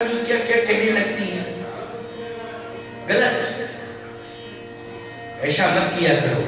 क्या क्या कहने लगती है। गलत, ऐसा मत किया करो।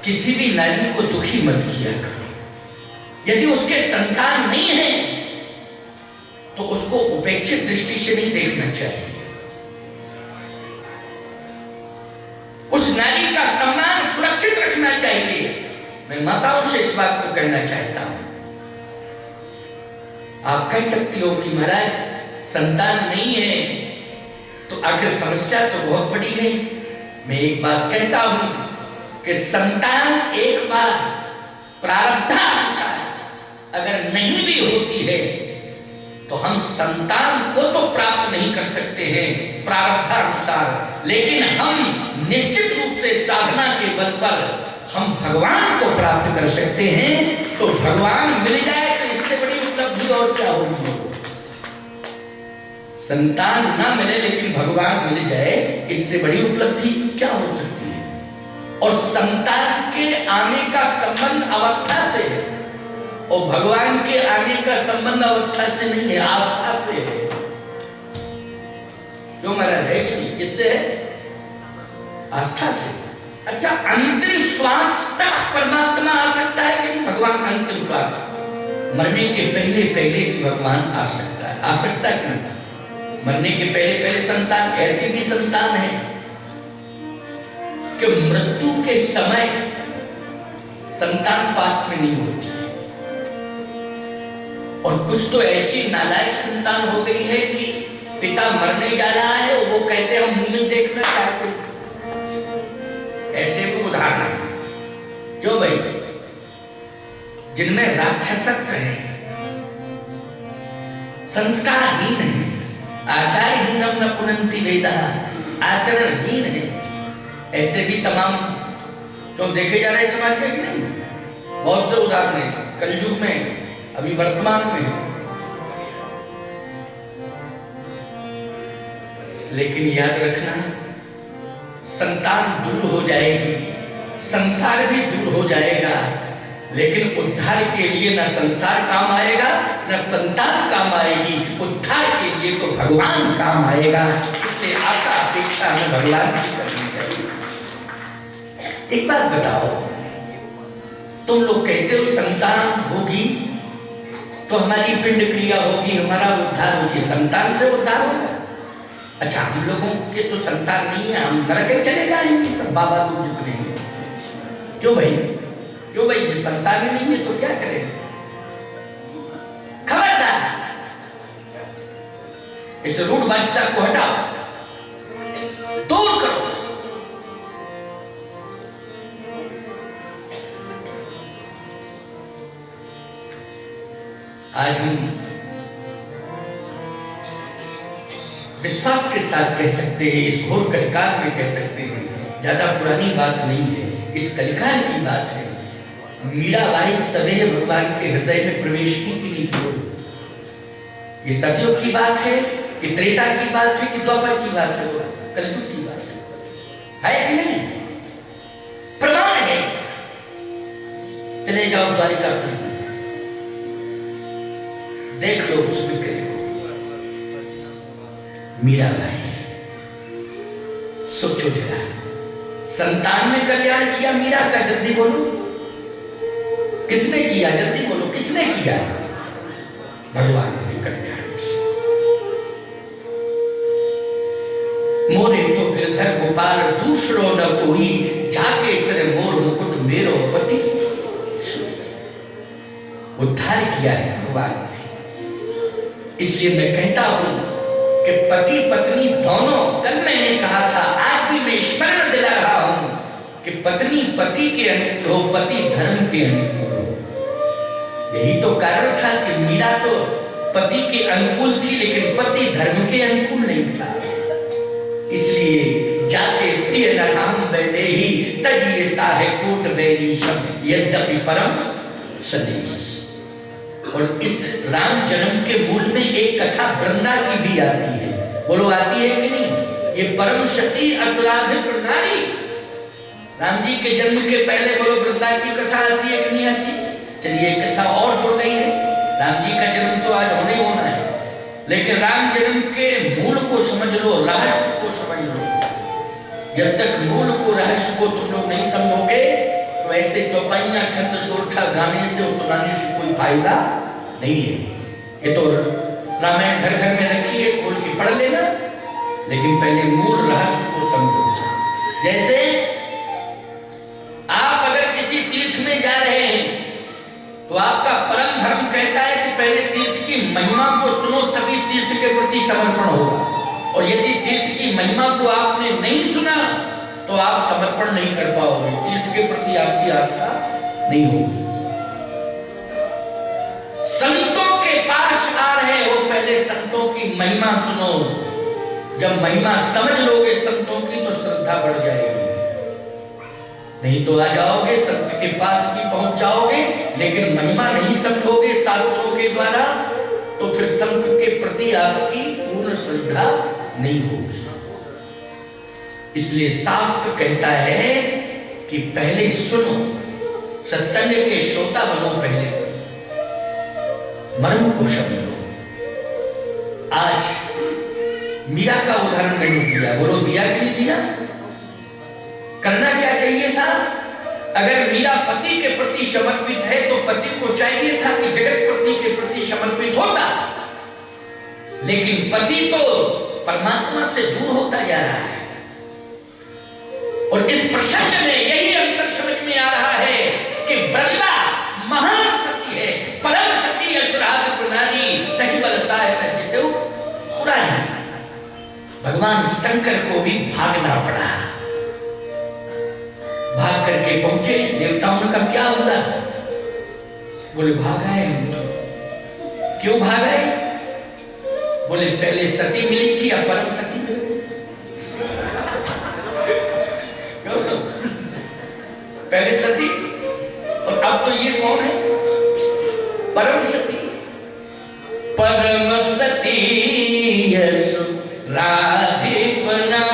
किसी भी नारी को दुखी मत किया करो। यदि उसके संतान नहीं है तो उसको उपेक्षित दृष्टि से नहीं देखना चाहिए। उस नारी का सम्मान सुरक्षित रखना चाहिए। मैं माताओं से इस बात को कहना चाहता हूं। आप कह सकती हो कि महाराज संतान नहीं है तो आखिर समस्या तो बहुत बड़ी है। मैं एक बात कहता हूं कि संतान एक बार प्रारब्धानुसार अगर नहीं भी होती है तो हम संतान को तो प्राप्त नहीं कर सकते हैं प्रारब्धानुसार, लेकिन हम निश्चित रूप से साधना के बल पर हम भगवान को प्राप्त कर सकते हैं। तो भगवान मिल जाए तो इससे बड़ी उपलब्धि और क्या होगी। संतान ना मिले लेकिन भगवान मिल जाए, इससे बड़ी उपलब्धि क्या हो सकती है। और संतान के आने का संबंध अवस्था से है और भगवान के आने का संबंध अवस्था से नहीं है, आस्था से है। क्यों महाराज, है कि नहीं? किससे है? आस्था से। अच्छा, अंतिम श्वास तक परमात्मा आ सकता है कि नहीं? भगवान अंतिम श्वास, मरने के पहले पहले भी भगवान आ सकता है। आ सकता है कि मरने के पहले पहले संतान, ऐसी भी संतान है कि मृत्यु के समय संतान पास में नहीं होती है। और कुछ तो ऐसी नालायक संतान हो गई है कि पिता मरने जा रहा है और वो कहते हम मुंह नहीं देखना चाहते। ऐसे भी उदाहरण है। क्यों भाई? जिनमें राक्षसत्व है, संस्कारहीन है, आचार्यहीनम न पुनन्ति वेदाः, आचरणहीन है, ऐसे भी तमाम क्यों देखे जा रहे समाज में कि नहीं? बहुत से उदाहरण है कलयुग में, अभी वर्तमान में। लेकिन याद रखना, संतान दूर हो जाएगी, संसार भी दूर हो जाएगा, लेकिन उद्धार के लिए न संसार काम आएगा न संतान काम आएगी। उद्धार के लिए तो भगवान काम आएगा। इसलिए आशा अपेक्षा में भगवान की करनी चाहिए। एक बात बताओ, तुम लोग कहते हो संतान होगी तो हमारी पिंड क्रिया होगी, हमारा उद्धार होगी। संतान से उद्धार होगा? अच्छा, हम लोगों के तो संतान नहीं है, हम नरक चले जाएंगे सब बाबा लोग जितने हैं। क्यों भाई? क्यों भाई? ये संतान ही नहीं है तो क्या करें? खबरदार, इस रूढ़वादिता को हटाओ, दूर करो। आज हम विश्वास के साथ कह सकते हैं, इस घोर कलिकाल में कह सकते हैं, ज्यादा पुरानी बात नहीं है, इस कलिकाल की बात है। मीराबाई सदैव भगवान के हृदय में प्रवेश की कि नहीं की? ये सतयुग की बात है कि त्रेता की बात है कि द्वापर की बात है? कलयुग की बात है कि नहीं? प्रमाण है। चले जाओ द्वारिकापुरी, देख लो उसमें कहीं मीराबाई। सोचो जरा, संतान में कल्याण किया मीरा का, जल्दी बोलो किसने किया? जल्दी बोलो किसने किया? भगवान ने कल्याण किया। मोरे तो गिरधर गोपाल दूसरो न कोई, जाके सर मोर मुकुट मेरो पति। उद्धार किया है भगवान ने। इसलिए मैं कहता हूं कि पति पत्नी दोनों, कल मैंने कहा था, आज भी मैं स्मरण दिला रहा हूं कि पत्नी पति के अनुकूल हो, पति धर्म के अनुकूल हो। यही तो कारण था कि मीरा तो पति के अनुकूल थी लेकिन पति धर्म के अनुकूल नहीं था। इसलिए जाके प्रिय नराम वैदेही तजिएता है कोट वैरी शब्द यद्यपि परम सदेश। और इस राम जन्म के मूल में एक कथा वृंदा की भी आती है। बोलो आती है कि नहीं? ये परम सती असुराधिक नारी, राम जी के जन्म के पहले बोलो वृंदा की कथा आती है कि नहीं आती? चलिए एक कथा और जुड़ गई है। राम जी का जन्म तो आज होने होना है, लेकिन राम जन्म के मूल को समझ लो, रहस्य को समझ लो। जब तक मूल को, रहस्य को तुम लोग नहीं समझोगे तो ऐसे चौपाइयां छंद सोरठा गाने से और सुनाने से कोई फायदा नहीं है। ये तो रामायण घर घर में रखी है, खोल के पढ़ लेना, लेकिन पहले मूल रहस्य को समझो। जैसे आप अगर किसी तीर्थ में जा रहे हैं तो आपका परम धर्म कहता है कि पहले तीर्थ की महिमा को सुनो, तभी तीर्थ के प्रति समर्पण होगा। और यदि तीर्थ की महिमा को आपने नहीं सुना तो आप समर्पण नहीं कर पाओगे, तीर्थ के प्रति आपकी आस्था नहीं होगी। संतों के पास आ रहे हो, पहले संतों की महिमा सुनो। जब महिमा समझ लोगे संतों की तो श्रद्धा बढ़ जाएगी। नहीं तो आ जाओगे, संत के पास भी पहुंच जाओगे, लेकिन महिमा नहीं समझोगे शास्त्रों के द्वारा, तो फिर संत के प्रति आपकी पूर्ण श्रद्धा नहीं होगी। इसलिए शास्त्र कहता है कि पहले सुनो, सत्संग के श्रोता बनो, पहले मर्म को समझो। आज मीरा का उदाहरण मैंने दिया, बोलो दिया कि नहीं दिया? करना क्या चाहिए था? अगर मीरा पति के प्रति समर्पित है तो पति को चाहिए था कि जगत पति के प्रति समर्पित होता, लेकिन पति तो परमात्मा से दूर होता जा रहा है। और इस प्रसंग में यही अंतर समझ में आ रहा है कि वृंदा महान सती है, परम सती असुराग पुनारी, तही बलता है न जितेऊ पुरानी। भगवान शंकर को भी भागना पड़ा, भाग करके पहुंचे। देवताओं ने कहा क्या हुआ? बोले भाग आए हम तो। क्यों भाग आए? बोले पहले सती मिली थी, अब परम सती मिली। पहले सती और अब तो ये कौन है? परम सती। परम सती यसु राधे बना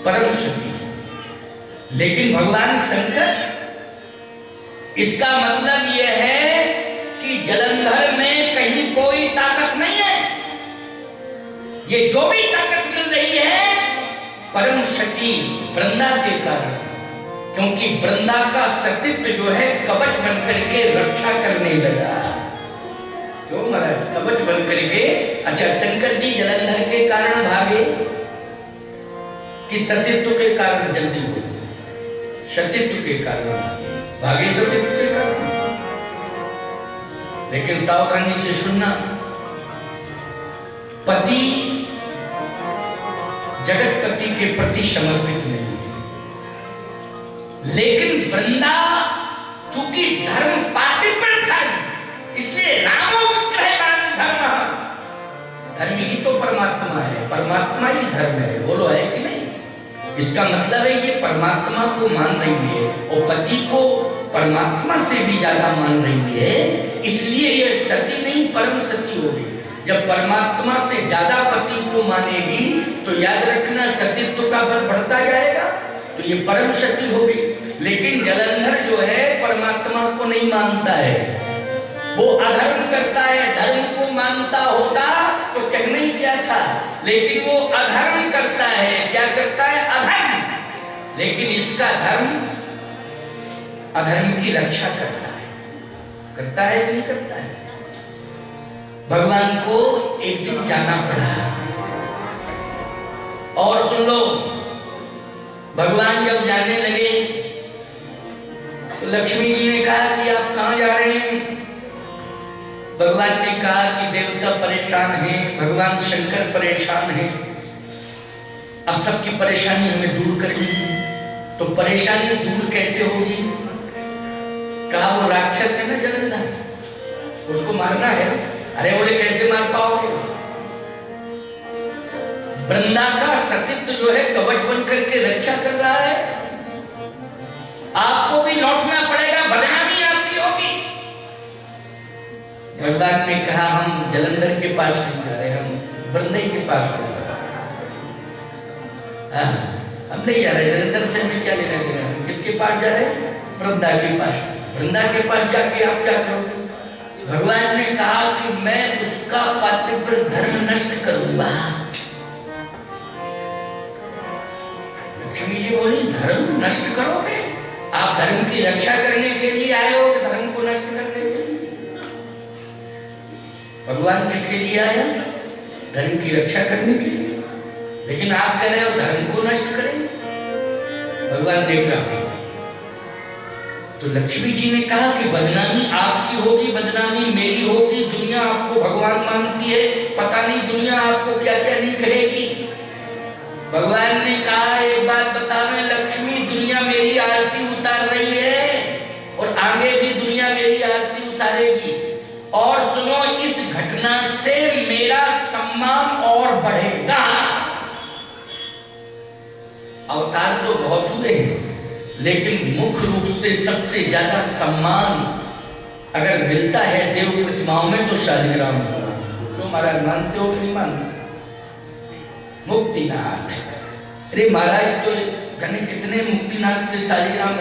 परम शक्ति। लेकिन भगवान शंकर, इसका मतलब यह है कि जलंधर में कहीं कोई ताकत नहीं है। ये जो भी ताकत मिल रही है परम शक्ति वृंदा के कारण, क्योंकि वृंदा का सतीत्व जो है कवच बनकर के रक्षा करने लगा। क्यों महाराज? कवच बनकर के। अच्छा, शंकर जी जलंधर के कारण भागे कि सतीत्व के कारण जल्दी हो? सतीत्व के कारण भागे, सतीत्व के कारण। लेकिन सावधानी से सुनना, पति जगतपति के प्रति समर्पित नहीं, लेकिन वृंदा चूंकि धर्म पातिव्रत धर्म, इसलिए रामो विग्रह धर्म। धर्म ही तो परमात्मा है, परमात्मा ही धर्म है। बोलो है कि नहीं? इसका मतलब है ये परमात्मा को मान रही है और पति को परमात्मा से भी ज्यादा मान रही है, इसलिए ये सती नहीं परम सती होगी। जब परमात्मा से ज्यादा पति को मानेगी तो याद रखना सतीत्व का बल बढ़ता जाएगा, तो ये परम सती होगी। लेकिन जलंधर जो है परमात्मा को नहीं मानता है, वो अधर्म करता है। धर्म को मानता होता तो कहना ही क्या था, लेकिन वो अधर्म करता है। क्या करता है? अधर्म। लेकिन इसका धर्म अधर्म की रक्षा करता है। करता है कि नहीं करता है? भगवान को एक दिन जाना पड़ा। और सुन लो, भगवान जब जाने लगे तो लक्ष्मी जी ने कहा कि आप कहां जा रहे हैं? भगवान ने कहा कि देवता परेशान हैं, भगवान शंकर परेशान हैं, अब सबकी परेशानी हमें दूर करनी है। तो परेशानी दूर कैसे होगी? कहा वो राक्षस है ना जलंधर, उसको मारना है। अरे बोले कैसे मार पाओगे? वृंदा का सतीत्व जो है कवच बन करके रक्षा कर रहा है, आपको भी लौटना पड़ेगा, बदनामी आपकी होगी। भगवान ने कहा हम जलंधर के पास नहीं जा रहे, हम वृंदा के पास जा रहे। हम नहीं जा रहे, जलंधर से हमें क्या लेना देना? किसके पास जा रहे? वृंदा के पास। वृंदा के पास जाके आप क्या करोगे? भगवान ने कहा कि मैं उसका पातिव्र धर्म नष्ट करूंगा। लक्ष्मी जी बोली धर्म नष्ट करोगे? आप धर्म की रक्षा करने के लिए आए हो कि धर्म को नष्ट करने के लिए? भगवान किसके लिए आया? धर्म की रक्षा करने के लिए। लेकिन आप कह रहे हो धर्म को नष्ट करें। भगवान ने कहा, तो लक्ष्मी जी ने कहा कि बदनामी आपकी होगी, बदनामी मेरी होगी। दुनिया आपको भगवान मानती है, पता नहीं दुनिया आपको क्या क्या नहीं कहेगी। भगवान ने कहा एक बात बता मैं लक्ष्मी, दुनिया मेरी आरती उतार रही है और आगे भी दुनिया मेरी आरती उतारेगी। और सुनो, इस घटना से मेरा सम्मान और बढ़ेगा। अवतार तो बहुत हुए हैं, लेकिन मुख्य रूप से सबसे ज्यादा सम्मान अगर मिलता है देव प्रतिमाओं में तो शालिग्राम हुआ। तो महाराज मानते हो कि नहीं मानते? मुक्तिनाथ, अरे महाराज तो जाने कितने मुक्तिनाथ से शालिग्राम